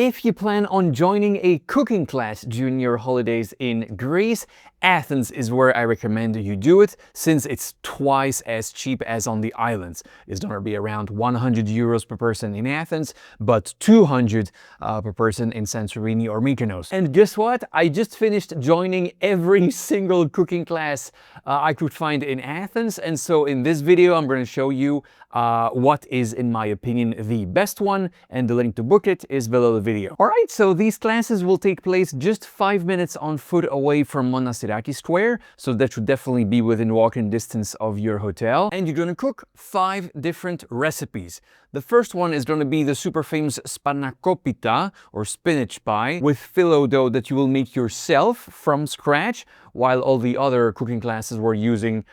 If you plan on joining a cooking class during your holidays in Greece, Athens is where I recommend you do it, since it's twice as cheap as on the islands. It's gonna be around 100 euros per person in Athens, but 200 per person in Santorini or Mykonos. And guess what? I just finished joining every single cooking class I could find in Athens, and so in this video I'm going to show you what is, in my opinion, the best one, and the link to book it is below the video. Alright, so these classes will take place just 5 minutes on foot away from Monastiraki Square, so that should definitely be within walking distance of your hotel. And you're gonna cook 5 different recipes. The first one is gonna be the super famous spanakopita, or spinach pie, with phyllo dough that you will make yourself from scratch, while all the other cooking classes were using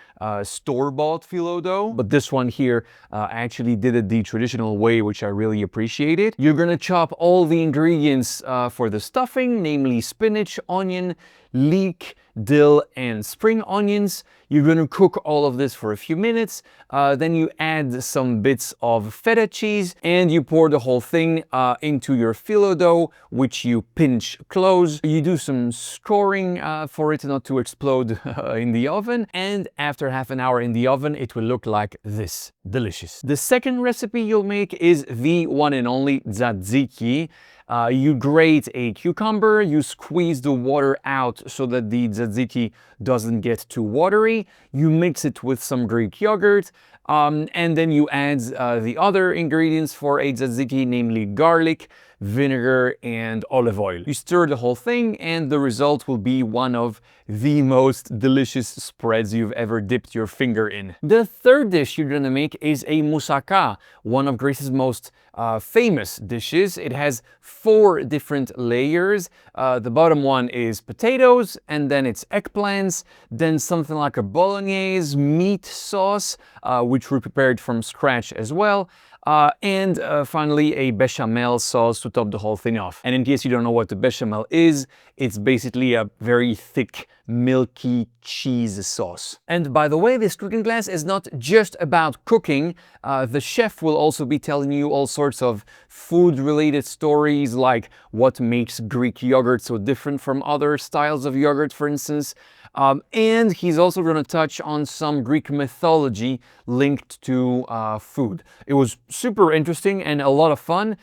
store-bought phyllo dough. But this one here actually did it the traditional way, which I really appreciated. You're gonna chop all the ingredients for the stuffing, namely spinach, onion, leek, dill, and spring onions. You're gonna cook all of this for a few minutes. Then you add some bits of feta cheese, and you pour the whole thing into your phyllo dough, which you pinch close. You do some scoring for it not to explode in the oven, and after half an hour in the oven, it will look like this. Delicious. The second recipe you'll make is the one and only tzatziki. You grate a cucumber, you squeeze the water out so that the tzatziki doesn't get too watery. You mix it with some Greek yogurt, and then you add the other ingredients for a tzatziki, namely garlic, vinegar, and olive oil. You stir the whole thing, and the result will be one of the most delicious spreads you've ever dipped your finger in. The third dish you're gonna make is a moussaka, one of Greece's most famous dishes. It has 4 different layers. The bottom one is potatoes, and then it's eggplants, then something like a bolognese meat sauce, which we prepared from scratch as well. And finally a bechamel sauce to top the whole thing off. And in case you don't know what the bechamel is, it's basically a very thick, milky cheese sauce. And by the way, this cooking class is not just about cooking. The chef will also be telling you all sorts of food-related stories, like what makes Greek yogurt so different from other styles of yogurt, for instance. And he's also going to touch on some Greek mythology linked to food. It was super interesting and a lot of fun.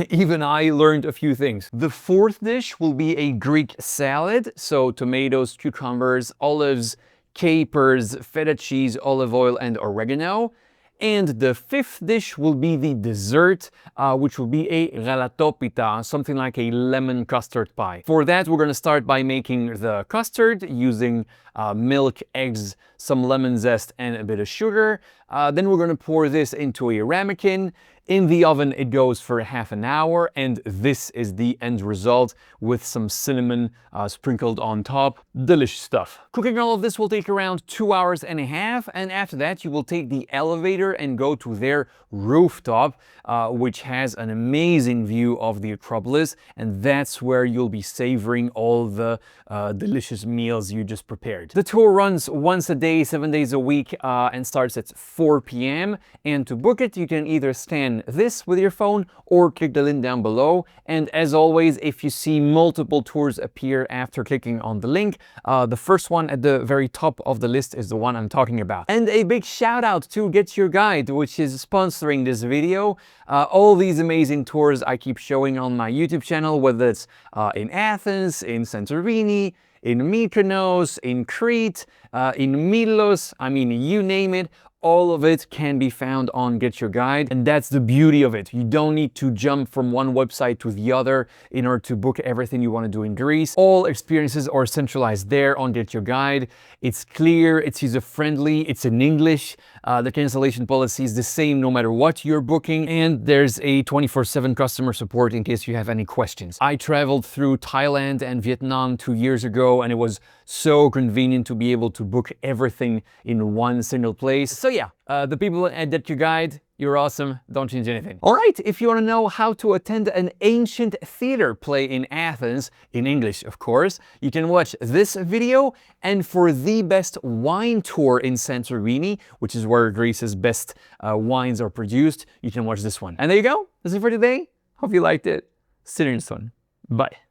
Even I learned a few things. The fourth dish will be a Greek salad. So tomatoes, cucumbers, olives, capers, feta cheese, olive oil, and oregano. And the fifth dish will be the dessert, which will be a galatopita, something like a lemon custard pie. For that, we're going to start by making the custard using milk, eggs, some lemon zest, and a bit of sugar. Then we're going to pour this into a ramekin. In the oven, it goes for half an hour, and this is the end result with some cinnamon sprinkled on top. Delicious stuff. Cooking all of this will take around 2 hours and a half, and after that you will take the elevator and go to their rooftop, which has an amazing view of the Acropolis, and that's where you'll be savoring all the delicious meals you just prepared. The tour runs once a day, 7 days a week, and starts at 4 p.m. And to book it, you can either scan this with your phone or click the link down below. And as always, if you see multiple tours appear after clicking on the link, the first one at the very top of the list is the one I'm talking about. And a big shout out to Get Your Guide, which is sponsoring this video. All these amazing tours I keep showing on my YouTube channel, whether it's in Athens, in Santorini, in Mykonos, in Crete, in Milos, I mean, you name it. All of it can be found on Get Your Guide, and that's the beauty of it. You don't need to jump from one website to the other in order to book everything you want to do in Greece. All experiences are centralized there on Get Your Guide. It's clear, it's user-friendly, it's in English. The cancellation policy is the same no matter what you're booking, and there's a 24/7 customer support in case you have any questions. I traveled through Thailand and Vietnam 2 years ago, and it was so convenient to be able to book everything in one single place. So yeah, the people at Get Your Guide, you're awesome. Don't change anything. All right, if you want to know how to attend an ancient theater play in Athens, in English of course, you can watch this video. And for the best wine tour in Santorini, which is where Greece's best wines are produced, you can watch this one. And there you go. That's it for today. Hope you liked it. See you soon. Bye.